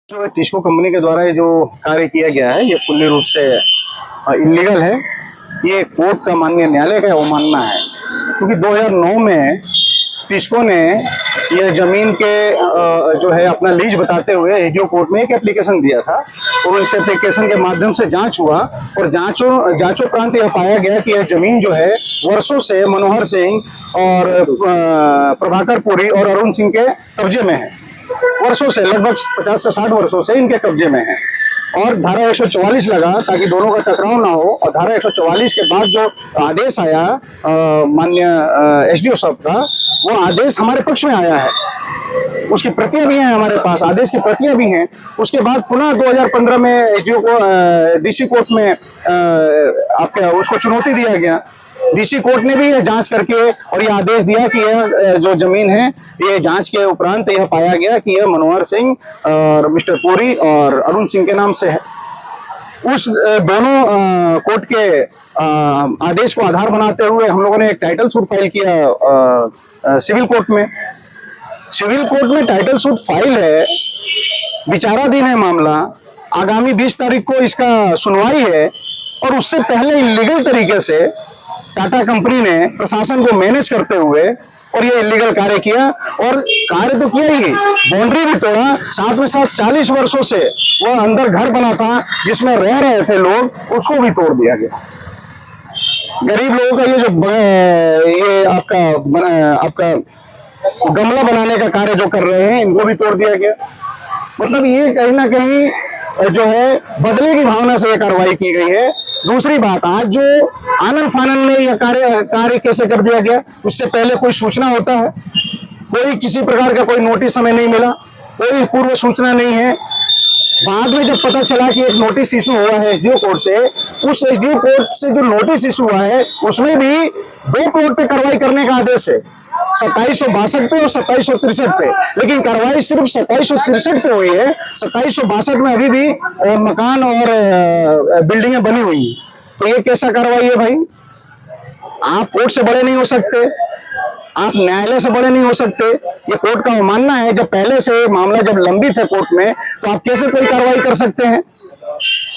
जो टिस्को कंपनी के द्वारा ये जो कार्य किया गया है ये पूर्ण रूप से इलीगल है। ये कोर्ट का माननीय न्यायालय का वो मानना है, क्योंकि 2009 में टिस्को ने ये जमीन के जो है अपना लीज बताते हुए एडीओ कोर्ट में एक एप्लीकेशन दिया था और इस एप्लीकेशन के माध्यम से जांच हुआ और जांचोपरांत यह पाया गया कि यह जमीन जो है वर्षों से मनोहर सिंह और प्रभाकर पुरी और अरुण सिंह के कब्जे में है। वर्षों से लगभग 50 से 60 वर्षों से इनके कब्जे में है और धारा 144 लगा ताकि दोनों का टकराव ना हो। और धारा 144 के बाद जो आदेश आया माननीय एसडीओ साहब का, वो आदेश हमारे पक्ष में आया है, उसकी प्रतियां भी हैं हमारे पास, आदेश की प्रतियां भी हैं। उसके बाद पुनः 2015 में एसडीओ को डीसी कोर्ट में आपका उसको चुनौती दिया गया। डीसी कोर्ट ने भी यह जांच करके और यह आदेश दिया कि यह जो जमीन है ये जांच के उपरांत यह पाया गया कि यह मनोहर सिंह और मिस्टर पुरी और अरुण सिंह के नाम से है। उस दोनों कोर्ट के आदेश को आधार बनाते हुए हम लोगों ने एक टाइटल सूट फाइल किया सिविल कोर्ट में। सिविल कोर्ट में टाइटल सूट फाइल है, विचाराधीन है मामला। आगामी 20 तारीख को इसका सुनवाई है और उससे पहले इलीगल तरीके से टाटा कंपनी ने प्रशासन को मैनेज करते हुए और ये इलीगल कार्य किया और कार्य तो किया ही, बाउंड्री भी तोड़ा, साथ में साथ 40 वर्षों से वो अंदर घर बना था जिसमें रह रहे थे लोग, उसको भी तोड़ दिया गया। गरीब लोगों का ये जो ये आपका गमला बनाने का कार्य जो कर रहे हैं इनको भी तोड़ दिया गया। मतलब ये कहीं ना कहीं जो है बदले की भावना से ये कार्रवाई की गई है। दूसरी बात, आज जो आनन फानन में यह कार्य कैसे कर दिया गया, उससे पहले कोई सूचना होता है? कोई किसी प्रकार का कोई नोटिस हमें नहीं मिला, कोई पूर्व सूचना नहीं है। बाद में जब पता चला कि एक नोटिस इशू हुआ है एसडीओ कोर्ट से, उस एसडीओ कोर्ट से जो नोटिस इशू हुआ है उसमें भी 2 प्लॉट पे कार्रवाई करने का आदेश है, 2762 पे और 2763 पे, लेकिन कार्रवाई सिर्फ 2763 पे हुई है। 2762 में अभी भी मकान और बिल्डिंगें बनी हुई हैं। तो ये कैसा कार्रवाई है भाई? आप कोर्ट से बड़े नहीं हो सकते, आप न्यायालय से बड़े नहीं हो सकते। ये कोर्ट का मानना है, जब पहले से मामला जब लंबित है कोर्ट में तो आप कैसे कोई कार्रवाई कर सकते हैं?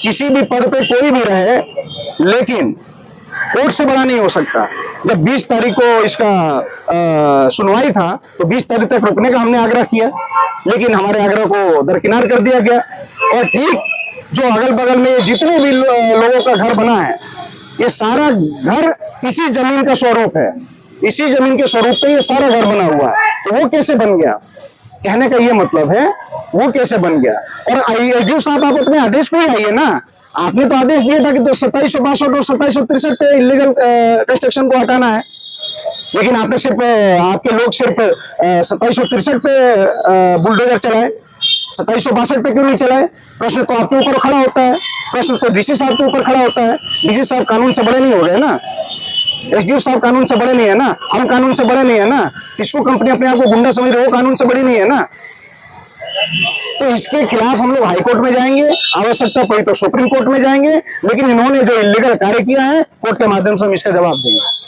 किसी भी पद पे कोई भी रहे, लेकिन कोर्ट से बड़ा नहीं हो सकता। जब 20 तारीख को इसका सुनवाई था तो 20 तारीख तक रुकने का हमने आग्रह किया, लेकिन हमारे आग्रह को दरकिनार कर दिया गया। और ठीक जो अगल बगल में जितने भी लोगों का घर बना है, ये सारा घर इसी जमीन का स्वरूप है, इसी जमीन के स्वरूप पे ये सारा घर बना हुआ है। तो वो कैसे बन गया, कहने का ये मतलब है वो कैसे बन गया। और एसडीओ साहब आप अपने आदेश पे ही आइए ना, आपने तो आदेश दिया था कि तो 2762 और 2763 पे इलीगल कंस्ट्रक्शन को हटाना है, लेकिन आपने सिर्फ आपके लोग सिर्फ 2763 पे बुलडोजर चलाए, 2762 पे क्यों नहीं चलाए? प्रश्न तो आपके ऊपर खड़ा होता है, प्रश्न तो डीसी साहब के ऊपर खड़ा होता है। डीसी साहब कानून से बड़े नहीं हो गए ना, एसडीओ साहब कानून से बड़े नहीं है ना, हम कानून से बड़े नहीं है ना, टिस्को कंपनी अपने आप को गुंडा समझ रहे हो, कानून से बड़ी नहीं है ना। तो इसके खिलाफ हम लोग हाईकोर्ट में जाएंगे, आवश्यकता पड़ी तो सुप्रीम कोर्ट में जाएंगे, लेकिन इन्होंने जो इलीगल कार्य किया है कोर्ट के माध्यम से हम इसका जवाब देंगे।